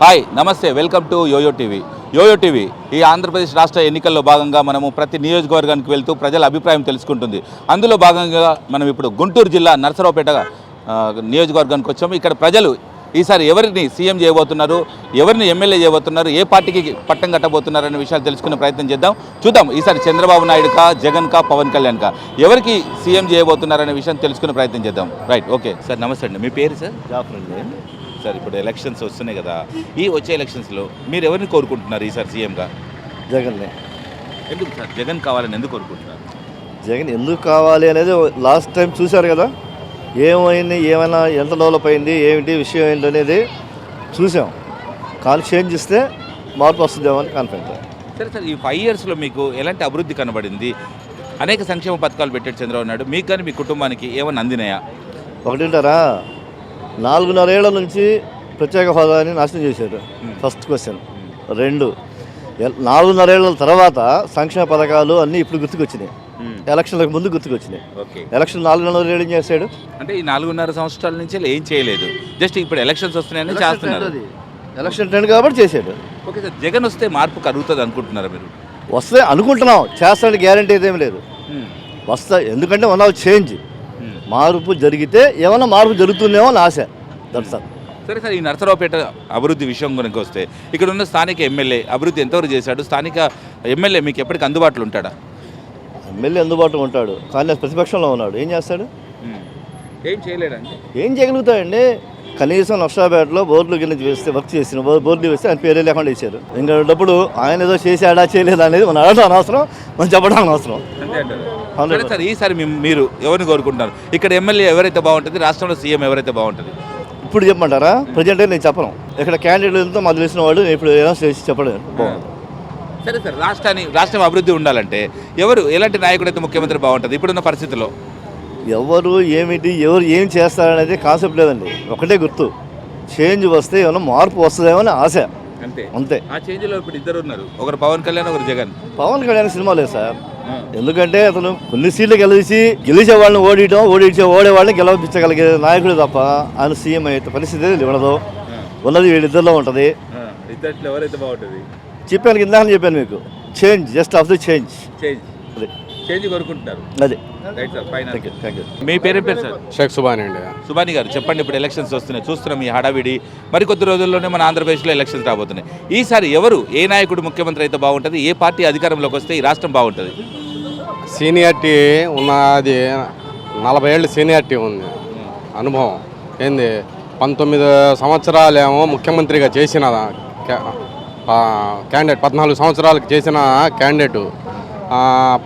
Hi నమస్తే, welcome to YOYO TV. YOYO TV ఈ ఆంధ్రప్రదేశ్ రాష్ట్ర ఎన్నికల్లో భాగంగా మనము ప్రతి నియోజకవర్గానికి వెళ్తూ ప్రజల అభిప్రాయం తెలుసుకుంటుంది. అందులో భాగంగా మనం ఇప్పుడు గుంటూరు జిల్లా నరసరావుపేట నియోజకవర్గానికి వచ్చాము. ఇక్కడ ప్రజలు ఈసారి ఎవరిని సీఎం చేయబోతున్నారు, ఎవరిని ఎమ్మెల్యే చేయబోతున్నారు, ఏ పార్టీకి పట్టం కట్టబోతున్నారు అనే విషయాలు తెలుసుకునే ప్రయత్నం చూద్దాం. ఈసారి చంద్రబాబు నాయుడు కా, జగన్ కా, పవన్ కళ్యాణ్ కా ఎవరికి సీఎం చేయబోతున్నారు అనే విషయం తెలుసుకునే ప్రయత్నం చేద్దాం. Right, okay sir. నమస్తే అండి. మీ పేరు సార్? జాఫర్ అండి. సార్, ఇప్పుడు ఎలక్షన్స్ వస్తున్నాయి కదా, ఈ వచ్చే ఎలక్షన్స్లో మీరు ఎవరిని కోరుకుంటున్నారు ఈసారి సీఎంగా? జగన్నే. ఎందుకు సార్ జగన్ కావాలని ఎందుకు కోరుకుంటున్నారు? జగన్ ఎందుకు కావాలి అనేది లాస్ట్ టైం చూశారు కదా, ఏమైంది, ఏమైనా ఎంత డెవలప్ అయింది, ఏమిటి విషయం ఏంటి అనేది చూసాం. కానీ చేంజ్ ఇస్తే మార్పు వస్తుందేమో అని కాన్ఫిడెంట్. సరే సార్, ఈ 5 ఇయర్స్లో మీకు ఎలాంటి అభివృద్ధి కనబడింది? అనేక సంక్షేమ పథకాలు పెట్టాడు చంద్రబాబు నాయుడు. మీకు కానీ మీ కుటుంబానికి ఏమైనా అందినాయా? ఒకటింటారా, 4.5 ఏళ్ల నుంచి ప్రత్యేక హోదాని నాశనం చేశారు. First question. 2, 4.5 ఏళ్ల తర్వాత సంక్షేమ పథకాలు అన్నీ ఇప్పుడు గుర్తుకొచ్చినాయి. ఎలక్షన్లకు ముందు గుర్తుకొచ్చినాయి. ఎలక్షన్ 4.5 ఏళ్ళు ఏం చేశాడు? అంటే ఈ 4.5 సంవత్సరాల నుంచి ఏం చేయలేదు, జస్ట్ ఇప్పుడు ఎలక్షన్స్ వస్తున్నాయని చేస్తున్నారు. ఎలక్షన్ ట్రెండ్ కాబట్టి చేశాడు. ఓకే సార్, జగన్ వస్తే మార్పు కలుగుతుంది అనుకుంటున్నారా మీరు? వస్తే అనుకుంటున్నాం, చేస్తానికి గ్యారంటీ అయితే ఏమి లేదు. వస్తా, ఎందుకంటే మన చేంజ్ మార్పు జరిగితే ఏమన్నా మార్పు జరుగుతుందేమో అని ఆశ. సరే సార్, ఈ నరసరావుపేట అభివృద్ధి విషయం కనుక వస్తే ఇక్కడ ఉన్న స్థానిక ఎమ్మెల్యే అభివృద్ధి ఎంతవరకు చేశాడు? స్థానిక ఎమ్మెల్యే మీకు ఎప్పటికి అందుబాటులో ఉంటాడా? ఎమ్మెల్యే అందుబాటులో ఉంటాడు, కానీ ప్రతిపక్షంలో ఉన్నాడు. ఏం చేస్తాడు? ఏం చేయలేడండి. ఏం చేయగలుగుతాడండి? కనీసం నర్సరావుపేటలో బోర్డులు కింద వేస్తే వర్క్ చేసిన బోర్డులు వేస్తే ఆయన పేరే లేకుండా ఇచ్చారు. ఇంకా డబ్బులు ఆయన ఏదో చేశాడా చేయలేదా అనేది మనం అడగడం అనవసరం, మనం చెప్పడం అనవసరం. సార్, ఈసారి మీరు ఎవరిని కోరుకుంటున్నారు? ఇక్కడ ఎమ్మెల్యే ఎవరైతే బాగుంటుంది, రాష్ట్రంలో సీఎం ఎవరైతే బాగుంటుంది? ఇప్పుడు చెప్పమంటారా? ప్రజెంట్ నేను చెప్పను. ఇక్కడ క్యాండిడేట్లతో మాకు తెలిసిన వాడు ఇప్పుడు ఏదో చేసి చెప్పడం బాగుంటుంది. సరే సార్, రాష్ట్రం అభివృద్ధి ఉండాలంటే ఎలాంటి నాయకుడు అయితే ముఖ్యమంత్రి బాగుంటుంది ఇప్పుడున్న పరిస్థితుల్లో? ఎవరు ఏమిటి, ఎవరు ఏం చేస్తారనేది కాన్సెప్ట్ లేదండి. ఒకటే గుర్తు, చేంజ్ వస్తే ఏమైనా మార్పు వస్తుందేమో అని ఆశ, అంతే. ఆ చేంజ్లో ఇప్పుడు ఇద్దరు ఉన్నారు, ఒకరు పవన్ కళ్యాణ్, ఒకరు జగన్. పవన్ కళ్యాణ్ సినిమా లేదు సార్. ఎందుకంటే అతను కొన్ని సీట్లు గెలిచే వాళ్ళని ఓడే వాళ్ళని గెలవపించగలిగే నాయకుడు తప్ప ఆయన సీఎం అయితే పరిస్థితి ఉండదు. ఉన్నది వీళ్ళిద్దరిలో ఉంటుంది. ఎవరైతే బాగుంటుంది చెప్పాను, ఇందాక చెప్పాను మీకు. Change, just of the change కోరుకుంటున్నారు. అదే. మీ పేరు సార్? షేక్ సుబానీ అండి. సుబానీ గారు, చెప్పండి. ఇప్పుడు ఎలక్షన్స్ వస్తున్నాయి, చూస్తున్నాం ఈ హడావిడి. మరికొద్ది రోజుల్లోనే మన ఆంధ్రప్రదేశ్లో ఎలక్షన్స్ రాబోతున్నాయి. ఈసారి ఏ నాయకుడు ముఖ్యమంత్రి అయితే బాగుంటుంది, ఏ పార్టీ అధికారంలోకి వస్తే ఈ రాష్ట్రం బాగుంటుంది? సీనియారిటీ ఉన్నది, 40 ఏళ్ళు సీనియారిటీ ఉంది, అనుభవం. ఏంది, 19 సంవత్సరాలేమో ముఖ్యమంత్రిగా చేసిన క్యాండిడేట్, 14 సంవత్సరాలకు చేసిన క్యాండిడేటు.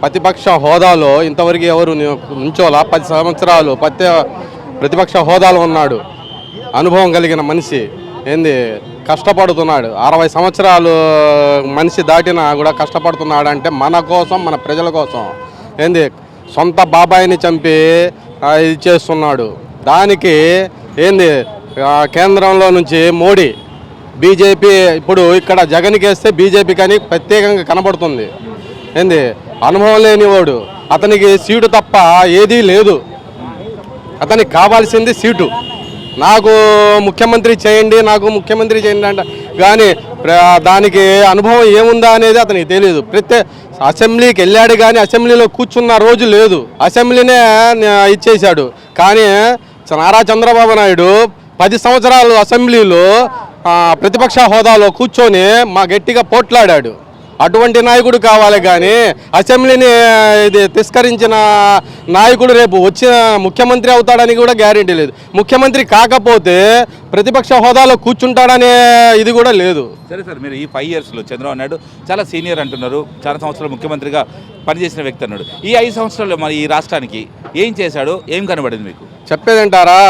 ప్రతిపక్ష హోదాలో ఇంతవరకు ఎవరు నుంచోలా. 10 సంవత్సరాలు ప్రతిపక్ష హోదాలో ఉన్నాడు, అనుభవం కలిగిన మనిషి. ఏంది, కష్టపడుతున్నాడు. 60 సంవత్సరాలు మనిషి దాటినా కూడా కష్టపడుతున్నాడు. అంటే మన కోసం, మన ప్రజల కోసం. ఏంది, సొంత బాబాయిని చంపి ఇది చేస్తున్నాడు. దానికి ఏంది, కేంద్రంలో నుంచి మోడీ, బీజేపీ, ఇప్పుడు ఇక్కడ జగన్కి వేస్తే బీజేపీ కానీ ప్రత్యేకంగా కనబడుతుంది. ఏంది, అనుభవం లేనివాడు, అతనికి సీటు తప్ప ఏదీ లేదు. అతనికి కావాల్సింది సీటు. నాకు ముఖ్యమంత్రి చేయండి, నాకు ముఖ్యమంత్రి చేయండి అంట, కానీ దానికి అనుభవం ఏముందా అనేది అతనికి తెలియదు. అసెంబ్లీకి వెళ్ళాడు కానీ అసెంబ్లీలో కూర్చున్న రోజు లేదు, అసెంబ్లీనే ఇచ్చేశాడు. కానీ నారా చంద్రబాబు నాయుడు 10 సంవత్సరాలు అసెంబ్లీలో ప్రతిపక్ష హోదాలో కూర్చొని గట్టిగా పోట్లాడాడు. అటువంటి నాయకుడు కావాలి కానీ అసెంబ్లీని తిరస్కరించిన నాయకుడు రేపు వచ్చిన ముఖ్యమంత్రి అవుతాడని కూడా గ్యారెంటీ లేదు. ముఖ్యమంత్రి కాకపోతే ప్రతిపక్ష హోదాలో కూర్చుంటాడనే ఇది కూడా లేదు. సరే సార్, మీరు ఈ 5 ఇయర్స్లో చంద్రబాబు నాయుడు చాలా సీనియర్ అంటున్నారు, చాలా సంవత్సరాలు ముఖ్యమంత్రిగా పనిచేసిన వ్యక్తి అన్నాడు. ఈ 5 సంవత్సరాల్లో మరి ఈ రాష్ట్రానికి ఏం చేశాడు, ఏం కనబడింది మీకు? చెప్పేదంటారా?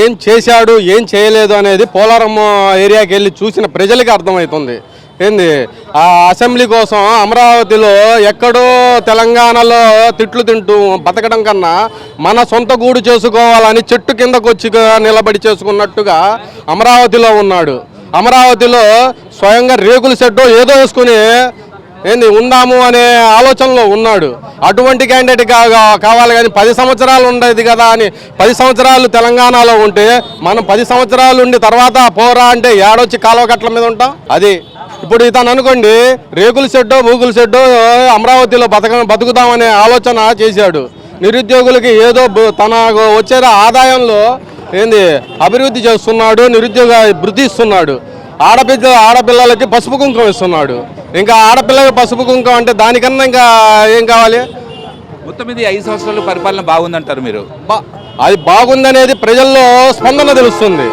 ఏం చేశాడు, ఏం చేయలేదు అనేది పోలవరం ఏరియాకి వెళ్ళి చూసిన ప్రజలకి అర్థమవుతుంది. ఏంది, ఆ అసెంబ్లీ కోసం అమరావతిలో ఎక్కడో తెలంగాణలో తిట్లు తింటూ బతకడం కన్నా మన సొంత గూడు చేసుకోవాలని చెట్టు కిందకు వచ్చి నిలబడి చేసుకున్నట్టుగా అమరావతిలో ఉన్నాడు. అమరావతిలో స్వయంగా రేకుల షెడ్డో ఏదో వేసుకుని ఉందాము అనే ఆలోచనలో ఉన్నాడు. అటువంటి క్యాండిడేట్ కావాలి కానీ 10 సంవత్సరాలు ఉండేది కదా అని 10 సంవత్సరాలు తెలంగాణలో ఉంటే మనం 10 సంవత్సరాలు ఉండి తర్వాత పోరా అంటే ఏడొచ్చి కాలువ కట్ల మీద ఉంటాం. అది ఇప్పుడు ఇతను అనుకోండి రేకుల షెడ్డో బూగుల షెడ్డో అమరావతిలో బతుకుదామనే ఆలోచన చేశాడు. నిరుద్యోగులకి ఏదో తనకు వచ్చే ఆదాయంలో అభివృద్ధి చేస్తున్నాడు, నిరుద్యోగ వృద్ధి ఇస్తున్నాడు. ఆడపిల్లలకి పసుపు కుంకుమ ఇస్తున్నాడు. ఇంకా ఆడపిల్లలకి పసుపు కుంకుమ అంటే దానికన్నా ఇంకా ఏం కావాలి? మొత్తం ఇది 5 సంవత్సరాలు పరిపాలన బాగుందంటారు మీరు? అది బాగుందనేది ప్రజల్లో స్పందన తెలుస్తుంది.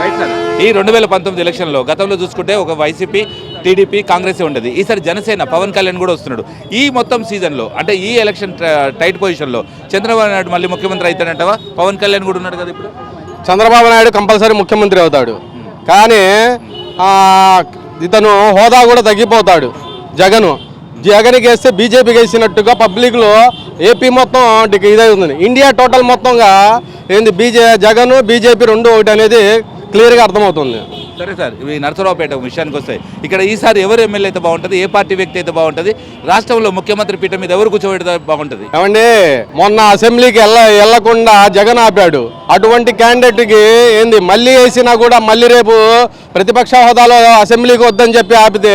ఈ 2019 ఎలక్షన్లో గతంలో చూసుకుంటే ఒక వైసీపీ, టీడీపీ, కాంగ్రెస్ ఉండేది. ఈసారి జనసేన, పవన్ కళ్యాణ్ కూడా వస్తున్నాడు. ఈ మొత్తం సీజన్లో అంటే ఈ ఎలక్షన్ టైట్ పొజిషన్లో చంద్రబాబు నాయుడు మళ్ళీ ముఖ్యమంత్రి అవుతాడంటావా? పవన్ కళ్యాణ్ కూడా ఉన్నాడు కదా ఇప్పుడు. చంద్రబాబు నాయుడు కంపల్సరీ ముఖ్యమంత్రి అవుతాడు. కానీ ఇతను హోదా కూడా తగ్గిపోతాడు. జగన్కి వేస్తే బీజేపీకి వేసినట్టుగా పబ్లిక్లో ఏపీ మొత్తం ఇదై ఉంది. ఇండియా టోటల్ మొత్తంగా జగన్ బీజేపీ రెండు ఒకటి అనేది క్లియర్గా అర్థమవుతుంది. సరే సార్, ఈ నరసరావుపేట విషయానికి వస్తే ఇక్కడ ఈసారి ఎవరు ఎమ్మెల్యే అయితే బాగుంటుంది, ఏ పార్టీ వ్యక్తి అయితే బాగుంటుంది, రాష్ట్రంలో ముఖ్యమంత్రి పీఠం మీద ఎవరు కూర్చోబెడితే బాగుంటుంది? ఏమండి, మొన్న అసెంబ్లీకి వెళ్లకుండా జగన్ ఆపాడు. అటువంటి క్యాండిడేట్కి మళ్ళీ వేసినా కూడా మళ్ళీ రేపు ప్రతిపక్ష హోదాలో అసెంబ్లీకి వద్దని చెప్పి ఆపితే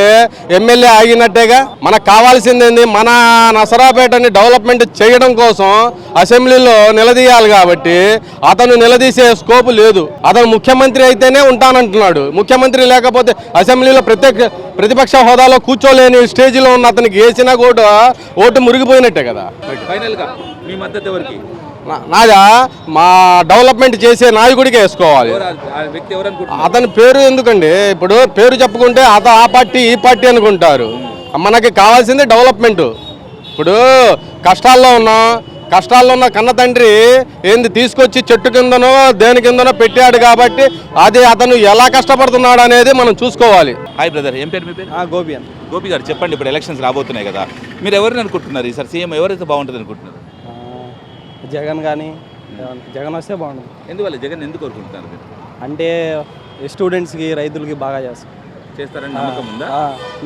ఎమ్మెల్యే ఆగినట్టేగా. మనకు కావాల్సింది మన నరసరావుపేటని డెవలప్మెంట్ చేయడం కోసం అసెంబ్లీలో నిలదీయాలి. కాబట్టి అతను నిలదీసే స్కోప్ లేదు. అతను ముఖ్యమంత్రి అయితేనే ఉంటానంటున్నాడు. ముఖ్యమంత్రి లేకపోతే అసెంబ్లీలో ప్రతిపక్ష హోదాలో కూర్చోలేని స్టేజ్లో ఉన్న అతనికి వేసినా కూడా ఓటు మురిగిపోయినట్టే కదా. ఫైనల్గా మీ మద్దతు ఎవరికి? నాదా మా డెవలప్మెంట్ చేసే నాయకుడికి వేసుకోవాలి. అతని పేరు ఎందుకండి, ఇప్పుడు పేరు చెప్పుకుంటే ఆ పార్టీ ఈ పార్టీ అనుకుంటారు. మనకి కావాల్సింది డెవలప్మెంట్. ఇప్పుడు కష్టాల్లో ఉన్న కన్న తండ్రి తీసుకొచ్చి చెట్టు కిందనో దేని కిందనో పెట్టాడు. కాబట్టి అది అతను ఎలా కష్టపడుతున్నాడు అనేది మనం చూసుకోవాలి. హాయ్ బ్రదర్, ఏం పేరు మీ పేరు? గోపి గారు, చెప్పండి, ఇప్పుడు ఎలక్షన్స్ రాబోతున్నాయి కదా, మీరు ఎవరిని అనుకుంటున్నారు ఈసారి సీఎం ఎవరైతే బాగుంటుంది అనుకుంటున్నారు? జగన్ కానీ జగన్ వస్తే బాగుంటుంది. ఎందువల్ల జగన్ ఎందుకు కోరుకుంటున్నారు మీరు? అంటే స్టూడెంట్స్కి రైతులకి బాగా చేస్తారని నమ్మకం ఉందా?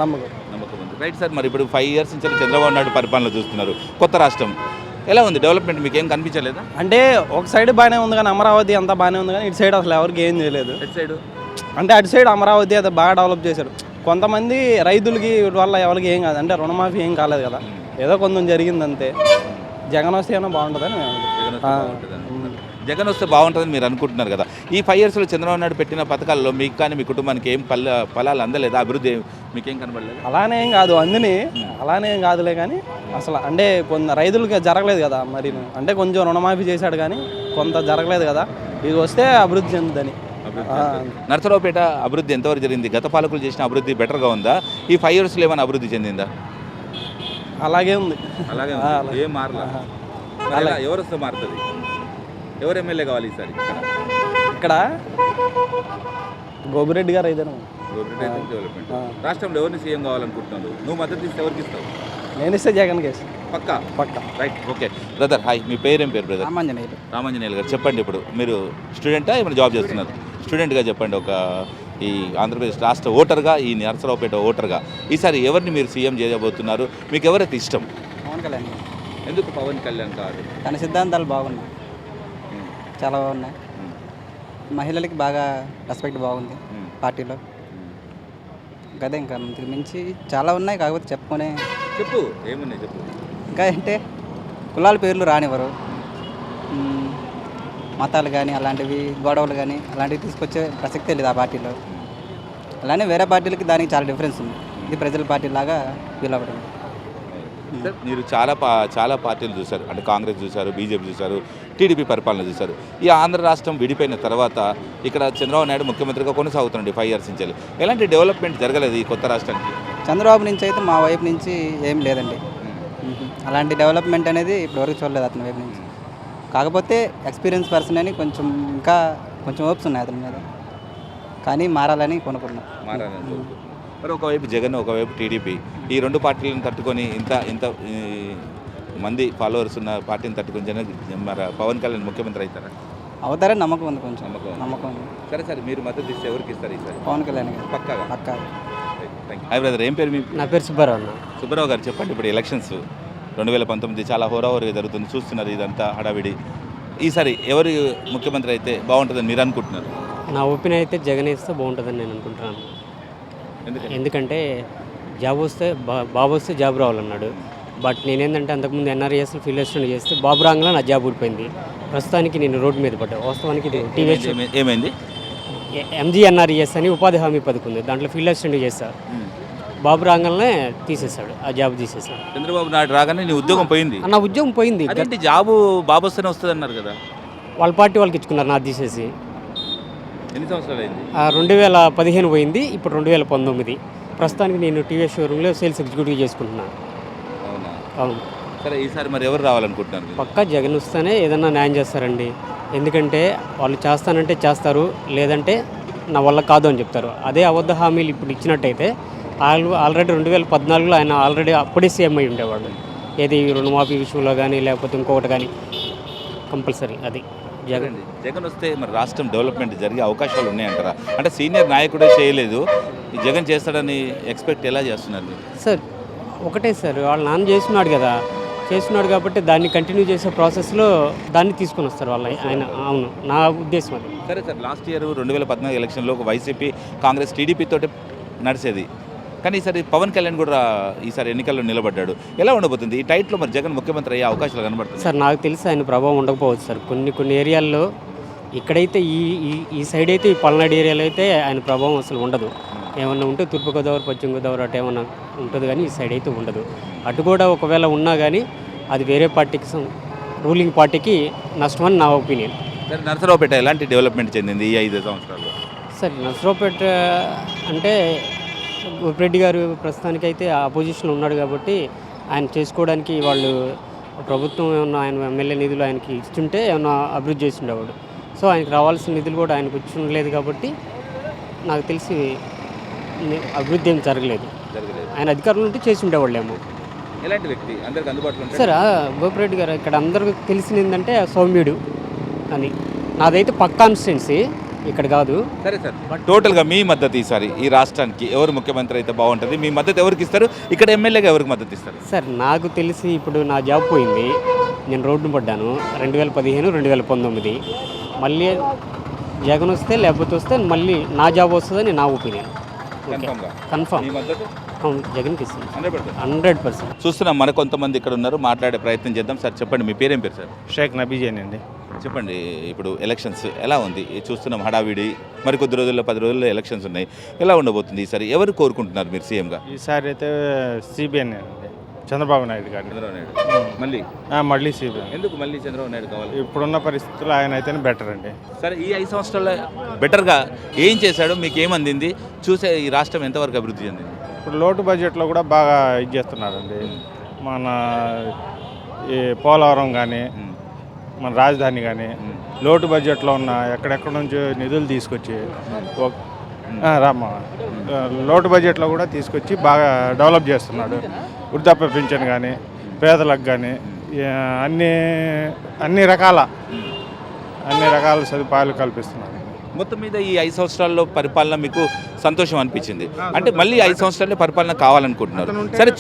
నమ్మకం ఉంది. రైట్ సార్, మరి ఇప్పుడు 5 years నుంచి చంద్రబాబు నాయుడు పరిపాలన చూస్తున్నారు. కొత్త రాష్ట్రం ఎలా ఉంది? డెవలప్మెంట్ మీకు ఏం కనిపించలేదా? అంటే ఒక సైడ్ బాగానే ఉంది కానీ అమరావతి అంతా బాగానే ఉంది కానీ ఇటు సైడ్ అసలు ఎవరికి ఏం చేయలేదు. అంటే అటు సైడ్ అమరావతి అది బాగా డెవలప్ చేశారు. కొంతమంది రైతులకి వల్ల ఎవరికి ఏం కాదు, అంటే రుణమాఫీ ఏం కాలేదు కదా, ఏదో కొంచెం జరిగింది అంతే. జగన్ వస్తే ఏమైనా బాగుంటుందని జగన్ వస్తే బాగుంటుందని మీరు అనుకుంటున్నారు కదా. ఈ 5 yearsలో చంద్రబాబు నాయుడు పెట్టిన పథకాల్లో మీకు కానీ మీ కుటుంబానికి ఏం ఫలాలు అందలేదా? అభివృద్ధి మీకేం కనబడలేదు? అలానే ఏం కాదు, అలానే ఏం కాదులే కానీ అసలు అంటే కొంత రైతులకి జరగలేదు కదా. మరి అంటే కొంచెం రుణమాఫీ చేశాడు కానీ కొంత జరగలేదు కదా. ఇది వస్తే అభివృద్ధి చెందుదని. నరసరావుపేట అభివృద్ధి ఎంతవరకు జరిగింది? గత పాలకులు చేసిన అభివృద్ధి బెటర్గా ఉందా? ఈ 5 yearsలో ఏమైనా అభివృద్ధి చెందిందా? అలాగే ఉంది. ఏం మారలా? ఎవరు వస్తే మారుతుంది? ఎవరు ఎమ్మెల్యే కావాలి ఈసారి? ఇక్కడ గోపిరెడ్డి గారు అయితే డెవలప్మెంట్. రాష్ట్రంలో ఎవరిని సీఎం కావాలనుకుంటున్నారు? నువ్వు మద్దతు ఇస్తే ఎవరికి ఇస్తావు? నేను ఇస్తే జగన్ కేసు పక్కా. Right, okay brother. హాయ్, మీ పేరేం పేరు బ్రదర్? రామాంజనేయులు గారు. చెప్పండి, ఇప్పుడు మీరు స్టూడెంటా ఏమైనా జాబ్ చేస్తున్నారు? స్టూడెంట్గా చెప్పండి, ఒక ఈ ఆంధ్రప్రదేశ్ రాష్ట్ర ఓటర్గా, ఈ నరసరావుపేట ఓటర్గా ఈసారి ఎవరిని మీరు సీఎం చేయబోతున్నారు? మీకు ఎవరైతే ఇష్టం? పవన్ కళ్యాణ్. ఎందుకు పవన్ కళ్యాణ్ కాదు? తన సిద్ధాంతాలు బాగున్నాయి, చాలా బాగున్నాయి. మహిళలకి బాగా రెస్పెక్ట్ బాగుంది పార్టీలో. కదా ఇంకా అంతకు మించి చాలా ఉన్నాయి, కాకపోతే చెప్పు ఏమున్నాయి చెప్పు. ఇంకా అంటే కులాల పేర్లు రానివ్వరు, మతాలు కానీ అలాంటివి గొడవలు కానీ అలాంటివి తీసుకొచ్చే ప్రసక్తే లేదు ఆ పార్టీలో. అలానే వేరే పార్టీలకి దానికి చాలా డిఫరెన్స్ ఉంది. ఇది ప్రజల పార్టీ లాగా ఫీల్ అవ్వడం. మీరు చాలా పార్టీలు చూశారు, అంటే కాంగ్రెస్ చూశారు, బీజేపీ చూశారు, టీడీపీ పరిపాలన చూశారు. ఈ ఆంధ్ర రాష్ట్రం విడిపోయిన తర్వాత ఇక్కడ చంద్రబాబు నాయుడు ముఖ్యమంత్రిగా కొనసాగుతున్నాడు 5 years నుంచి. ఎలాంటి డెవలప్మెంట్ జరగలేదు ఈ కొత్త రాష్ట్రానికి? చంద్రబాబు నుంచి అయితే మా వైపు నుంచి ఏం లేదండి. అలాంటి డెవలప్మెంట్ అనేది ఇప్పటివరకు చూడలేదు అతని వైపు నుంచి. కాకపోతే ఎక్స్పీరియన్స్ పర్సన్ అని ఇంకా కొంచెం హోప్స్ ఉన్నాయి అతని మీద, కానీ మారాలని కొనుక్కున్నాం. మరి ఒకవైపు జగన్, ఒకవైపు టీడీపీ, ఈ 2 పార్టీలను తట్టుకొని ఇంత మంది ఫాలోవర్స్ ఉన్న పార్టీని తట్టుకొని మరి పవన్ కళ్యాణ్ ముఖ్యమంత్రి అవుతారని నమ్మకం ఉంది, కొంచెం నమ్మకం ఉంది. సరే మీరు మద్దతు ఇస్తే ఎవరికి ఇస్తారు ఈసారి? పవన్ కళ్యాణ్ పక్కా. హాయ్ బ్రదర్, ఏం పేరు మీ? నా పేరు సుబ్బారావు అన్న. సుబ్బారావు గారు చెప్పండి, ఇప్పుడు ఎలక్షన్స్ 2019 చాలా హోరాహోరీగా జరుగుతుంది, చూస్తున్నారు ఇదంతా హడావిడి. ఈసారి ఎవరు ముఖ్యమంత్రి అయితే బాగుంటుందని మీరు అనుకుంటున్నారు? నా ఒపీనియన్ అయితే జగన్ వేస్తే బాగుంటుందని నేను అనుకుంటున్నాను. ఎందుకంటే జాబ్ వస్తే బాబు వస్తే జాబ్ రావాలన్నాడు. బట్ నేనేంటంటే అంతకుముందు ఎన్ఆర్ఎస్ ఫీల్డ్ అసిస్టెంట్ చేస్తే బాబు రాంగ్లో నా జాబ్ ఊడిపోయింది. ప్రస్తుతానికి నేను రోడ్డు మీద పడ్డా. వాస్తవానికి ఇది టీవీఎస్ ఏమైంది? ఎంజీఎన్ఆర్ఎస్ అని ఉపాధి హామీ పథకం ఉంది, దాంట్లో ఫీల్డ్ అసిస్టెంట్ చేస్తా. బాబు రాంగల్నే తీసేశాడు, ఆ జాబ్ తీసేశాడు. చంద్రబాబు నాయుడు రాగానే నీ ఉద్యోగం పోయింది. నా ఉద్యోగం పోయింది. అదేంటి జాబు బాబు వస్తేనే వస్తుంది అన్నారు కదా? వాళ్ళ పార్టీ వాళ్ళకి ఇచ్చుకున్నారు, నాది తీసేసి. ఎన్ని సంవత్సరాలు అయింది? 2015 పోయింది, ఇప్పుడు 2019. ప్రస్తుతానికి నేను టీవీఎస్ షోరూంలో సేల్స్ ఎగ్జిక్యూటివ్ చేసుకుంటున్నాను. అవునా? అవును. సరే, ఈసారి మరి ఎవరు రావాలనుకుంటున్నారు మీరు? పక్కా జగన్ వస్తేనే ఏదన్నా న్యాయం చేస్తారండి. ఎందుకంటే వాళ్ళు చేస్తానంటే చేస్తారు, లేదంటే నా వల్ల కాదు అని చెప్తారు. అదే అబద్ధ హామీలు ఇప్పుడు ఇచ్చినట్టయితే ఆల్రెడీ 2014లో ఆయన ఆల్రెడీ అప్పుడే సీఎం అయి ఉండేవాడు. ఏది రుణమాఫీ విషయంలో కానీ లేకపోతే ఇంకొకటి కానీ కంపల్సరీ అది జగన్ వస్తే మరి రాష్ట్రం డెవలప్మెంట్ జరిగే అవకాశాలు ఉన్నాయంటారా? అంటే సీనియర్ నాయకుడే చేయలేదు, ఈ జగన్ చేస్తాడని ఎక్స్పెక్ట్ ఎలా చేస్తున్నారు మీరు? సార్ ఒకటే సార్, వాళ్ళ నాన్న చేస్తున్నాడు కాబట్టి దాన్ని కంటిన్యూ చేసే ప్రాసెస్లో దాన్ని తీసుకొని వస్తారు వాళ్ళు ఆయన. అవును, నా ఉద్దేశం అది. సరే సార్, లాస్ట్ ఇయర్ 2014 ఎలక్షన్లో వైసీపీ కాంగ్రెస్ టీడీపీ తోటి నడిచేది, కానీ ఈసారి పవన్ కళ్యాణ్ కూడా ఈసారి ఎన్నికల్లో నిలబడ్డాడు. ఎలా ఉండబోతుంది ఈ టైట్లో? మరి జగన్ ముఖ్యమంత్రి అయ్యే అవకాశాలు కనబడుతుంది సార్. నాకు తెలిసి ఆయన ప్రభావం ఉండకపోవచ్చు సార్. కొన్ని ఏరియాల్లో ఇక్కడైతే ఈ సైడ్ అయితే, ఈ పల్నాడు ఏరియాలో అయితే ఆయన ప్రభావం అసలు ఉండదు. ఏమన్నా ఉంటే తూర్పుగోదావరి పశ్చిమ గోదావరి అటు ఏమన్నా ఉంటుంది, కానీ ఈ సైడ్ అయితే ఉండదు. అటు కూడా ఒకవేళ ఉన్నా కానీ అది వేరే పార్టీకి, రూలింగ్ పార్టీకి నష్టమని నా ఒపీనియన్. సార్, నరసరావుపేట ఎలాంటి డెవలప్మెంట్ చెందింది ఈ 5 సంవత్సరాల్లో? సార్ నరసరావుపేట అంటే గోపిరెడ్డి గారు ప్రస్తుతానికైతే అపోజిషన్లో ఉన్నాడు కాబట్టి ఆయన చేసుకోవడానికి వాళ్ళు ప్రభుత్వం ఏమన్నా ఆయన ఎమ్మెల్యే నిధులు ఆయనకి ఇస్తుంటే ఏమన్నా అభివృద్ధి చేసి ఉండేవాడు. సో ఆయనకు రావాల్సిన నిధులు కూడా ఆయనకు వచ్చి ఉండలేదు కాబట్టి నాకు తెలిసి అభివృద్ధి ఏం జరగలేదు. ఆయన అధికారులు ఉంటే చేసి ఉండేవాళ్ళేమో. ఎలాంటి వ్యక్తి అందరికి అందుబాటులో? సార్ గోపిరెడ్డి గారు ఇక్కడ అందరికీ తెలిసింది ఏంటంటే సౌమ్యుడు అని. నాదైతే పక్కా కాన్స్టిట్యున్సీ, ఇక్కడ కాదు. సరే సార్, టోటల్గా మీ మద్దతు ఈసారి ఈ రాష్ట్రానికి ఎవరు ముఖ్యమంత్రి అయితే బాగుంటుంది? మీ మద్దతు ఎవరికి ఇస్తారు? ఇక్కడ ఎమ్మెల్యేగా ఎవరికి మద్దతు ఇస్తారు? సార్ నాకు తెలిసి ఇప్పుడు నా జాబ్ పోయింది, నేను రోడ్డును పడ్డాను 2015, 2019. మళ్ళీ జగన్ వస్తే లేకపోతే వస్తే మళ్ళీ నా జాబ్ వస్తుందని నా ఒపీనియన్. కన్ఫర్మ్ అవును, జగన్కి ఇస్తుంది 100%. చూస్తున్నాం, మన కొంతమంది ఇక్కడ ఉన్నారు, మాట్లాడే ప్రయత్నం చేద్దాం. సార్ చెప్పండి, మీ పేరేం పేరు సార్? షేక్ నబీజేన్ అండి. చెప్పండి, ఇప్పుడు ఎలక్షన్స్ ఎలా ఉంది? చూస్తున్నాం హడావిడి, మరి కొద్ది రోజుల్లో 10 రోజుల్లో ఎలక్షన్స్ ఉన్నాయి. ఎలా ఉండబోతుంది ఈసారి? ఎవరు కోరుకుంటున్నారు మీరు సీఎంగా? ఈసారి అయితే సిబిఎన్ అండి, చంద్రబాబు నాయుడు గారు. చంద్రబాబు నాయుడు మళ్ళీ సిబిఎన్. ఎందుకు మళ్ళీ చంద్రబాబు నాయుడు కావాలి? ఇప్పుడున్న పరిస్థితుల్లో ఆయన అయితేనే బెటర్ అండి. సరే, ఈ 5 సంవత్సరాల్లో బెటర్గా ఏం చేశాడు? మీకు ఏమందింది? చూసే ఈ రాష్ట్రం ఎంతవరకు అభివృద్ధి చెందింది? ఇప్పుడు లోటు బడ్జెట్లో కూడా బాగా ఇది చేస్తున్నారండి. మన ఈ పోలవరం కానీ, మన రాజధాని కానీ లోటు బడ్జెట్లో ఉన్న ఎక్కడెక్కడ నుంచి నిధులు తీసుకొచ్చి లోటు బడ్జెట్లో కూడా తీసుకొచ్చి బాగా డెవలప్ చేస్తున్నాడు. వృద్ధాప్య పింఛన్ కానీ, పేదలకు కానీ అన్ని రకాల సదుపాయాలు కల్పిస్తున్నారు. మొత్తం మీద ఈ 5 సంవత్సరాల్లో పరిపాలన మీకు సంతోషం అనిపించింది అంటే మళ్ళీ 5 సంవత్సరాల్లో పరిపాలన కావాలనుకుంటున్నారు? సరే,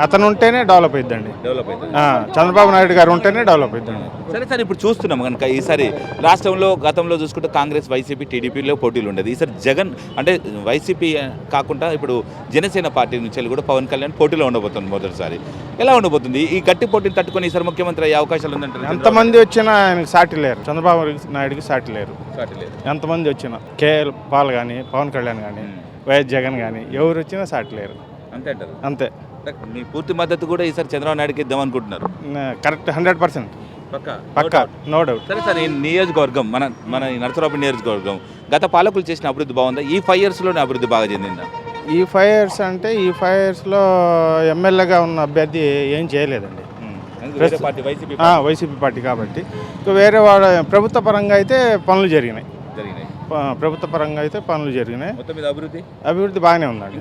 అతను ఉంటేనే డెవలప్ అవుతుందండి. డెవలప్ అవుతుంది. చంద్రబాబు నాయుడు గారు ఉంటేనే డెవలప్ అవుతుంది. సరే సార్, ఇప్పుడు చూస్తున్నాం కనుక ఈసారి రాష్ట్రంలో గతంలో చూసుకుంటే కాంగ్రెస్, వైసీపీ, టీడీపీలో పోటీలు ఉండేది. ఈసారి జగన్ అంటే వైసీపీ కాకుండా ఇప్పుడు జనసేన పార్టీ నుంచి కూడా పవన్ కళ్యాణ్ పోటీలో ఉండబోతుంది మొదటిసారి. ఎలా ఉండబోతుంది? ఈ గట్టి పోటీని తట్టుకొని ఈసారి ముఖ్యమంత్రి అయ్యే అవకాశాలు ఉందంటారు? ఎంతమంది వచ్చినా ఆయనకు సాటి లేరు, చంద్రబాబు నాయుడుకి సాటి లేరు. ఎంతమంది వచ్చినా కేఎల్ పాల్ కానీ, పవన్ కళ్యాణ్ కానీ, వైఎస్ జగన్ కానీ ఎవరు వచ్చినా సాటి లేరు. అంతే అంటారు? అంతే. మీ పూర్తి మద్దతు కూడా ఈసారి చంద్రబాబు నాయుడుకి ఇద్దాం అనుకుంటున్నారు? కరెక్ట్, 100% పక్కా, నో డౌట్. సరే సార్, ఈ నియోజకవర్గం మన ఈ నరసరావుపేట నియోజకవర్గం గత పాలకులు చేసిన అభివృద్ధి బాగుందా? ఈ 5 ఇయర్స్లోనే అభివృద్ధి బాగా చెందిందా? ఈ 5 ఇయర్స్ అంటే ఈ 5 ఇయర్స్లో ఎమ్మెల్యేగా ఉన్న అభ్యర్థి ఏం చేయలేదండి. వైసీపీ పార్టీ కాబట్టి. ఇంకా వేరే వాళ్ళ ప్రభుత్వ పరంగా అయితే పనులు జరిగినాయి. ప్రభుత్వ పరంగా అయితే పనులు జరిగినాయి. అభివృద్ధి బాగానే ఉందండి.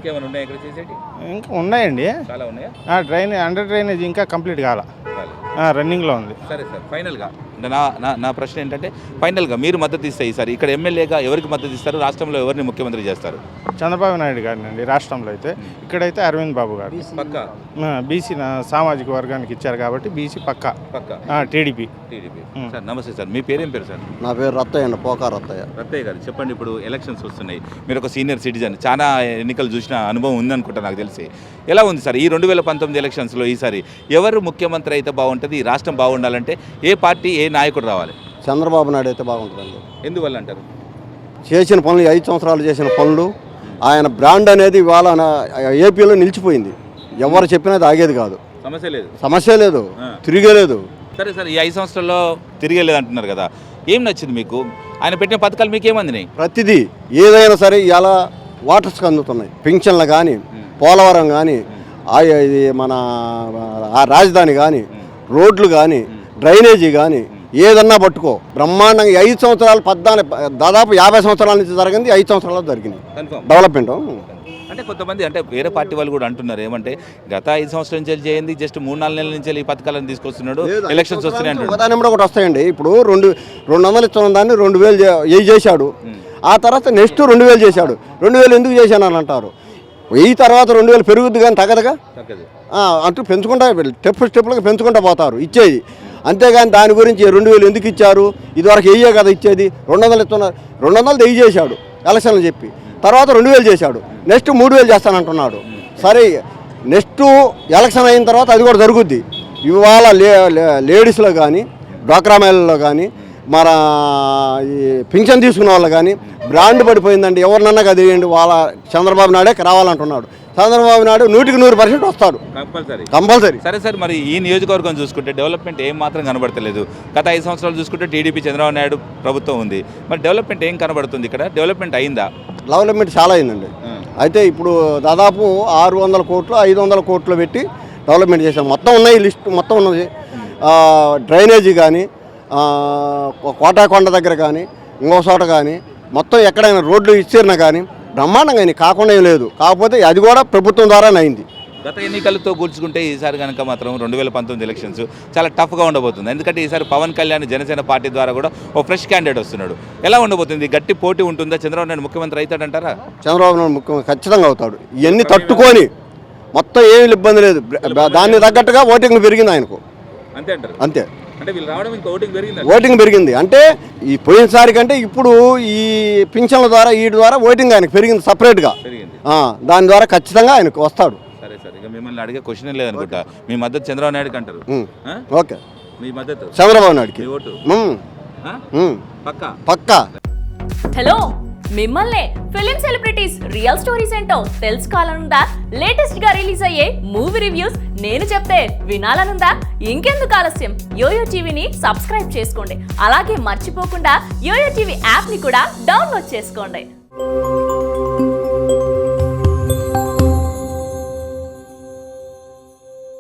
ఇంకా ఉన్నాయండి. చాలా ఉన్నాయా? అండర్ డ్రైనేజ్ ఇంకా కంప్లీట్ కాల, రన్నింగ్లో ఉంది. సరే సార్, ఫైనల్గా అంటే నా ప్రశ్న ఏంటంటే ఫైనల్గా మీరు మద్దతు ఇస్తే ఈసారి ఇక్కడ ఎమ్మెల్యేగా ఎవరికి మద్దతు ఇస్తారు, రాష్ట్రంలో ఎవరిని ముఖ్యమంత్రి చేస్తారు? చంద్రబాబు నాయుడు గారినండి రాష్ట్రంలో అయితే, ఇక్కడైతే అరవింద్ బాబు గారు పక్కా బీసీ సామాజిక వర్గానికి ఇచ్చారు కాబట్టి బీసీ పక్కా టీడీపీ. సార్ నమస్తే సార్, మీ పేరేం పేరు సార్? నా పేరు రత్తయ్య అండి, పోకా రత్తయ్య. రత్తయ్య గారు చెప్పండి, ఇప్పుడు ఎలక్షన్స్ వస్తున్నాయి, మీరు ఒక సీనియర్ సిటిజన్, చాలా ఎన్నికలు చూసిన అనుభవం ఉందనుకుంటా నాకు తెలిసి. ఎలా ఉంది సార్ ఈ 2019 ఎలక్షన్స్లో ఈసారి ఎవరు ముఖ్యమంత్రి అయితే బాగుంటుంది, ఈ రాష్ట్రం బాగుండాలంటే ఏ పార్టీ ఏ నాయకుడు రావాలి? చంద్రబాబు నాయుడు అయితే బాగుంటుందండి. ఎందువల్ల అంటారు? చేసిన పనులు 5 సంవత్సరాలు చేసిన పనులు, ఆయన బ్రాండ్ అనేది ఇవాళ ఏపీలో నిలిచిపోయింది. ఎవరు చెప్పినది ఆగేది కాదు, సమస్య లేదు, తిరిగేలేదు. సరే సార్, ఈ 5 సంవత్సరాల్లో తిరిగేలేదు అంటున్నారు కదా, ఏం నచ్చింది మీకు? ఆయన పెట్టిన పథకాలు మీకు ఏమందినాయి? ప్రతిదీ ఏదైనా సరే ఇలా వాటర్స్కి అందుతున్నాయి, పింఛన్లు కానీ, పోలవరం కానీ, ఇది మన రాజధాని కానీ, రోడ్లు కానీ, డ్రైనేజీ కానీ, ఏదన్నా పట్టుకో బ్రహ్మాండంగా 5 సంవత్సరాలు దాదాపు 50 సంవత్సరాల నుంచి జరిగింది, 5 సంవత్సరాలు జరిగింది డెవలప్మెంట్. అంటే కొంతమంది అంటే వేరే పార్టీ వాళ్ళు కూడా అంటున్నారు ఏమంటే గత 5 సంవత్సరాల నుంచి చేయండి, జస్ట్ 3-4 నెలల నుంచి ఈ పథకాలను తీసుకొస్తున్నాడు, ఎలక్షన్స్ వస్తున్నాయి అంటారు. ఉదాహరణ కూడా ఒకటి వస్తాయండి. ఇప్పుడు 200 ఇస్తున్న దాన్ని 2000 చేశాడు, ఆ తర్వాత నెక్స్ట్ 2000 చేశాడు. 2000 ఎందుకు చేశాను అని అంటారు. 1000 తర్వాత 2000 పెరుగుద్ది కానీ తగ్గదుగా, అంటూ పెంచుకుంటా స్టెప్లుగా పెంచుకుంటా పోతారు ఇచ్చేది. అంతేగాని దాని గురించి 2000 ఎందుకు ఇచ్చారు, ఇదివరకు వెయ్యే కదా ఇచ్చేది, 200 ఇస్తున్నారు, 200 1000 చేశాడు ఎలక్షన్లు చెప్పి, తర్వాత 2000 చేశాడు, నెక్స్ట్ 3000 చేస్తానంటున్నాడు. సరే నెక్స్ట్ ఎలక్షన్ అయిన తర్వాత అది కూడా జరుగుద్ది. ఇవాళ లేడీస్లో కానీ, డ్వాక్రా మహిళల్లో కానీ, మన ఈ పింఛన్ తీసుకున్న వాళ్ళు కానీ బ్రాండ్ పడిపోయిందండి. ఎవరినన్నా కదిలేయండి, వాళ్ళ చంద్రబాబు నాయుడే రావాలంటున్నాడు. చంద్రబాబు నాయుడు 100% వస్తాడు కంపల్సరీ. సరే సార్, మరి ఈ నియోజకవర్గం చూసుకుంటే డెవలప్మెంట్ ఏం మాత్రం కనబడతలేదు. గత 5 సంవత్సరాలు చూసుకుంటే టీడీపీ చంద్రబాబు నాయుడు ప్రభుత్వం ఉంది, మరి డెవలప్మెంట్ ఏం కనబడుతుంది ఇక్కడ? డెవలప్మెంట్ అయిందా? డెవలప్మెంట్ చాలా అయిందండి. అయితే ఇప్పుడు దాదాపు 600 కోట్లు 500 కోట్లు పెట్టి డెవలప్మెంట్ చేశాం. మొత్తం ఉన్నాయి, లిస్ట్ మొత్తం ఉన్నది. డ్రైనేజీ కానీ, కోటాకొండ దగ్గర కానీ, ఇంకో చోట కానీ, మొత్తం ఎక్కడైనా రోడ్లు ఇచ్చినా కానీ బ్రహ్మాండంగా అయినాయి, కాకుండా ఏం లేదు. కాకపోతే అది కూడా ప్రభుత్వం ద్వారానే అయింది. గత ఎన్నికలతో కూర్చుకుంటే ఈసారి కనుక మాత్రం 2019 ఎలక్షన్స్ చాలా టఫ్గా ఉండబోతుంది. ఎందుకంటే ఈసారి పవన్ కళ్యాణ్ జనసేన పార్టీ ద్వారా కూడా ఓ ఫ్రెష్ క్యాండిడేట్ వస్తున్నాడు. ఎలా ఉండబోతుంది? గట్టి పోటీ ఉంటుందా? చంద్రబాబు నాయుడు ముఖ్యమంత్రి అవుతాడంటారా? చంద్రబాబు నాయుడు ముఖ్యమంత్రి ఖచ్చితంగా అవుతాడు. ఇవన్నీ తట్టుకొని మొత్తం ఏమి ఇబ్బంది లేదు. దాన్ని తగ్గట్టుగా ఓటింగ్ పెరిగింది ఆయనకు, అంతే అంటారు? అంతే. అంటే వీళ్ళు రావడం ఇంకా ఓటింగ్ పెరిగింది. అంటే ఈ పోయినసారి కంటే ఇప్పుడు ఈ పింఛన్ల ద్వారా వీటి ద్వారా ఓటింగ్ ఆయనకు పెరిగింది సపరేట్గా. దాని ద్వారా ఖచ్చితంగా ఆయనకు వస్తాడు. సరే సరే, ఇక మిమ్మల్ని అడిగే క్వశ్చన్ లేదనుకుంటా. మీ మద్దతు చంద్రబాబు నాయుడుకి అంటారు? ఓకే, మీ మద్దతు చంద్రబాబు నాయుడుకి. మీ ఓటు పక్కా పక్కా. హలో, మిమ్మల్నే ఫిలిం సెలబ్రిటీస్ రియల్ స్టోరీస్ ఏంటో తెలుసుకోవాలనుందా? లేటెస్ట్ గా రిలీజ్ అయ్యే మూవీ రివ్యూస్ నేను చెప్తే వినాలనుందా? ఇంకెందుకు ఆలస్యం, యోయో టీవీని సబ్స్క్రైబ్ చేసుకోండి. అలాగే మర్చిపోకుండా యోయో టీవీ యాప్ ని కూడా డౌన్లోడ్ చేసుకోండి.